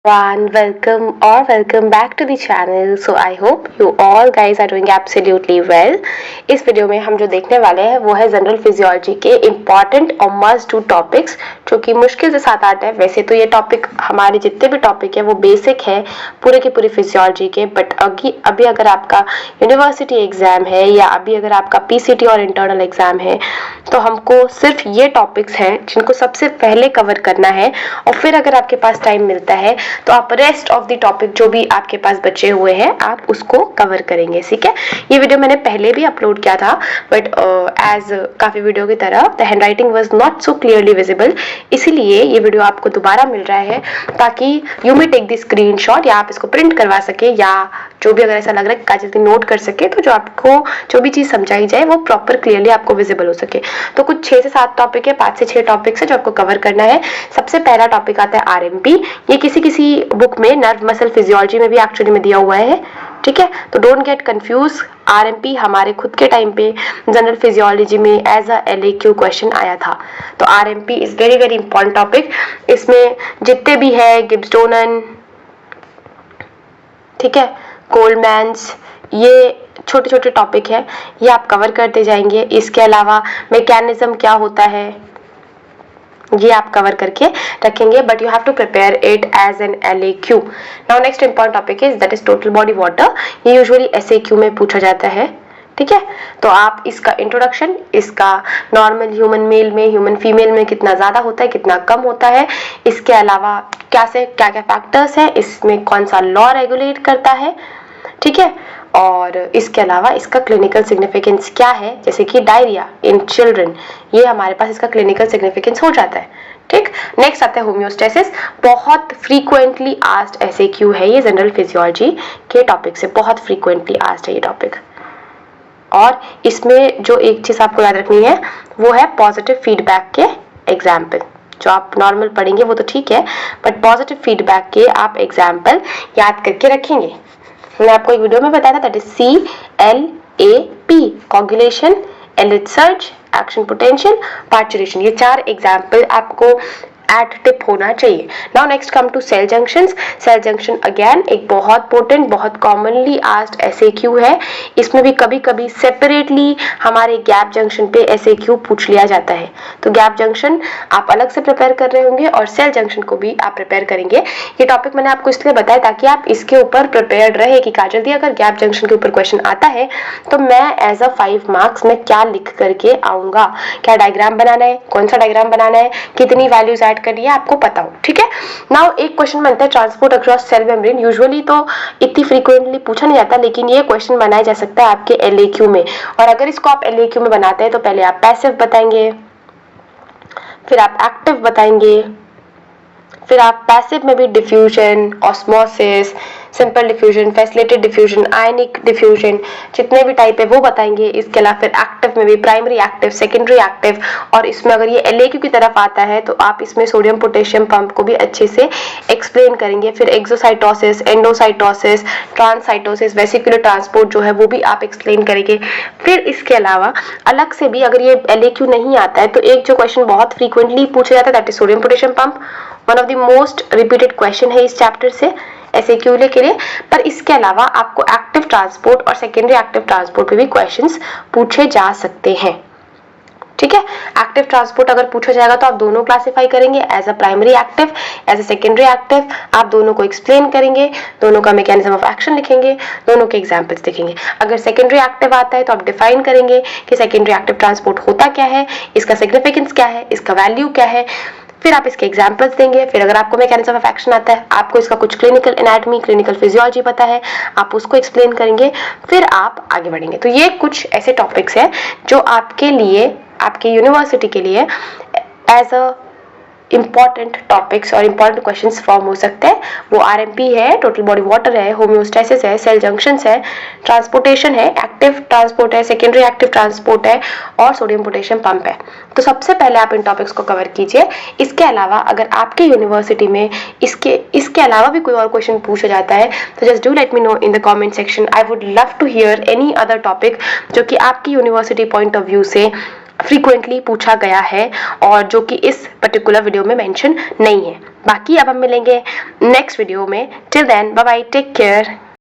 Welcome back to the channel. So I hope you all guys are doing absolutely well. इस video में हम जो देखने वाले हैं वो है जनरल फिजियोलॉजी के इम्पॉर्टेंट और मस्ट डू टॉपिक्स जो कि मुश्किल से 7-8 है। वैसे तो ये टॉपिक हमारे जितने भी टॉपिक है वो बेसिक है पूरे के पूरे फिजियोलॉजी के, बट अभी अगर आपका यूनिवर्सिटी एग्जाम है या अभी अगर आपका पीसीटी और इंटरनल एग्जाम है तो हमको सिर्फ ये टॉपिक्स हैं जिनको सबसे पहले कवर करना है, और फिर अगर आपके पास टाइम मिलता है तो आप रेस्ट ऑफ द टॉपिक जो भी आपके पास बचे हुए हैं आप उसको कवर करेंगे। ठीक है, ये वीडियो मैंने पहले भी अपलोड किया था, बट एज काफी वीडियो की तरह the handwriting was not so clearly visible, इसीलिए ये वीडियो आपको दोबारा मिल रहा है ताकि you may take the screenshot या आप इसको प्रिंट करवा सके, या जो भी अगर ऐसा लग रहा है कागज पे नोट कर सके, तो जो आपको जो भी चीज समझाई जाए वो प्रॉपर क्लियरली आपको विजिबल हो सके। तो कुछ 6 से 7 टॉपिक है, 5 से 6 टॉपिक्स है जो आपको कवर करना है। सबसे पहला टॉपिक आता है आरएमपी। ये किसी बुक में नर्व मसल फिजियोलॉजी में भी एक्चुअली में दिया हुआ है। ठीक है, तो डोंट गेट कंफ्यूज। आरएमपी हमारे खुद के टाइम पे जनरल फिजियोलॉजी में एज अ एलएक्यू क्वेश्चन आया था। तो RMP is very very important topic. इसमें जितने भी है गिब्स-डोनन, ठीक है, कोलमैन्स, ये छोटे छोटे टॉपिक है, ये आप कवर करते जाएंगे। इसके अलावा मैकेनिज्म क्या होता है ये आप कवर करके रखेंगे, but you have to prepare it as an LAQ। Now next important topic is that is total body water. ये यूजुअली SAQ में पूछा जाता है। ठीक है, तो आप इसका इंट्रोडक्शन, इसका नॉर्मल ह्यूमन मेल में ह्यूमन फीमेल में कितना ज्यादा होता है कितना कम होता है, इसके अलावा क्या क्या फैक्टर्स है, इसमें कौन सा लॉ रेगुलेट करता है, ठीक है, और इसके अलावा इसका क्लिनिकल सिग्निफिकेंस क्या है, जैसे कि डायरिया इन चिल्ड्रन, ये हमारे पास इसका क्लिनिकल सिग्निफिकेंस हो जाता है। ठीक, नेक्स्ट आता है होम्योस्टेसिस। बहुत फ्रीक्वेंटली आस्क्ड SAQ है ये जनरल फिजियोलॉजी के टॉपिक से, बहुत फ्रीक्वेंटली आस्क्ड है ये टॉपिक। और इसमें जो एक चीज आपको याद रखनी है वो है पॉजिटिव फीडबैक के एग्जाम्पल। जो आप नॉर्मल पढ़ेंगे वो तो ठीक है, बट पॉजिटिव फीडबैक के आप एग्जाम्पल याद करके रखेंगे। मैंने आपको एक वीडियो में बताया था, that is CLAP, coagulation, LH surge, action potential, parturition. ये 4 एग्जाम्पल आपको एट टिप होना चाहिए। Now next come to cell junctions. Cell junction again एक बहुत इंपॉर्टेंट, बहुत कॉमनली आस्क्ड SAQ है। इसमें भी कभी कभी सेपरेटली हमारे गैप जंक्शन पे SAQ पूछ लिया जाता है। तो गैप जंक्शन आप अलग से प्रिपेयर कर रहे होंगे और सेल जंक्शन को भी आप प्रिपेयर करेंगे। ये टॉपिक मैंने आपको इसलिए बताया ताकि आप इसके ऊपर प्रिपेयर्ड रहे कि काजल दी अगर गैप जंक्शन के ऊपर क्वेश्चन आता है तो मैं एज अ 5 मार्क्स में क्या लिख करके आऊंगा, क्या डायग्राम बनाना है, कौन सा डायग्राम बनाना है, कितनी वैल्यूज ऐड करनी है, आपको पता हो। ठीक है, नाउ एक क्वेश्चन बनता है transport across cell membrane. Usually तो इतनी फ्रीक्वेंटली पूछा नहीं जाता, लेकिन ये क्वेश्चन बनाया जा सकता है आपके LAQ में। और अगर इसको आप LAQ में बनाते हैं तो पहले आप पैसिव बताएंगे, फिर आप एक्टिव बताएंगे, फिर आप पैसिव में भी diffusion, osmosis, simple diffusion, facilitated diffusion, ionic diffusion, जितने भी टाइप है वो बताएंगे। इसके अलावा फिर एक्टिव में भी प्राइमरी एक्टिव, सेकेंडरी एक्टिव, और इसमें अगर ये LAQ की तरफ आता है तो आप इसमें सोडियम पोटेशियम पंप को भी अच्छे से एक्सप्लेन करेंगे। फिर एक्सोसाइटोसिस, एंडोसाइटोसिस, ट्रांससाइटोसिस, वेसिकुलर ट्रांसपोर्ट जो है वो भी आप एक्सप्लेन करेंगे। फिर इसके अलावा अलग से भी अगर ये LAQ नहीं आता है तो एक जो क्वेश्चन बहुत फ्रीक्वेंटली पूछा जाता है that is sodium potassium pump. One of the most repeated question है इस चैप्टर से SAQ के लिए। पर इसके अलावा आपको एक्टिव ट्रांसपोर्ट और सेकेंडरी एक्टिव ट्रांसपोर्ट पे भी क्वेश्चंस पूछे जा सकते हैं। ठीक है, एक्टिव ट्रांसपोर्ट अगर पूछा जाएगा तो आप दोनों क्लासिफाई करेंगे, as a primary active, as a secondary active. आप दोनों को एक्सप्लेन करेंगे, दोनों का मैकेनिज्म ऑफ एक्शन लिखेंगे, दोनों के एग्जांपल्स देखेंगे। अगर सेकेंडरी एक्टिव आता है तो आप डिफाइन करेंगे कि सेकेंडरी एक्टिव ट्रांसपोर्ट होता क्या है, इसका सिग्निफिकेंस क्या है, इसका वैल्यू क्या है, फिर आप इसके एग्जांपल्स देंगे। फिर अगर आपको मैकेनिज्म ऑफ एक्शन आता है, आपको इसका कुछ क्लिनिकल एनाटॉमी, क्लिनिकल फिजियोलॉजी पता है, आप उसको एक्सप्लेन करेंगे, फिर आप आगे बढ़ेंगे। तो ये कुछ ऐसे टॉपिक्स हैं जो आपके लिए, आपके यूनिवर्सिटी के लिए एज अ इंपॉर्टेंट टॉपिक्स और इंपॉर्टेंट क्वेश्चंस फॉर्म हो सकते हैं। वो आरएमपी है, टोटल बॉडी वाटर है, होम्योस्टेसिस है, सेल जंक्शंस है, ट्रांसपोर्टेशन है, एक्टिव ट्रांसपोर्ट है, सेकेंडरी एक्टिव ट्रांसपोर्ट है, और सोडियम पोटेशियम पंप है। तो सबसे पहले आप इन टॉपिक्स को कवर कीजिए। इसके अलावा अगर आपके यूनिवर्सिटी में इसके अलावा भी कोई और क्वेश्चन पूछा जाता है तो just do let me know in the comment section. I would love to hear any other topic जो कि आपकी यूनिवर्सिटी पॉइंट ऑफ व्यू से फ्रीक्वेंटली पूछा गया है और जो कि इस पर्टिकुलर वीडियो में मेंशन नहीं है। बाकी अब हम मिलेंगे नेक्स्ट वीडियो में। Till then bye bye, take care.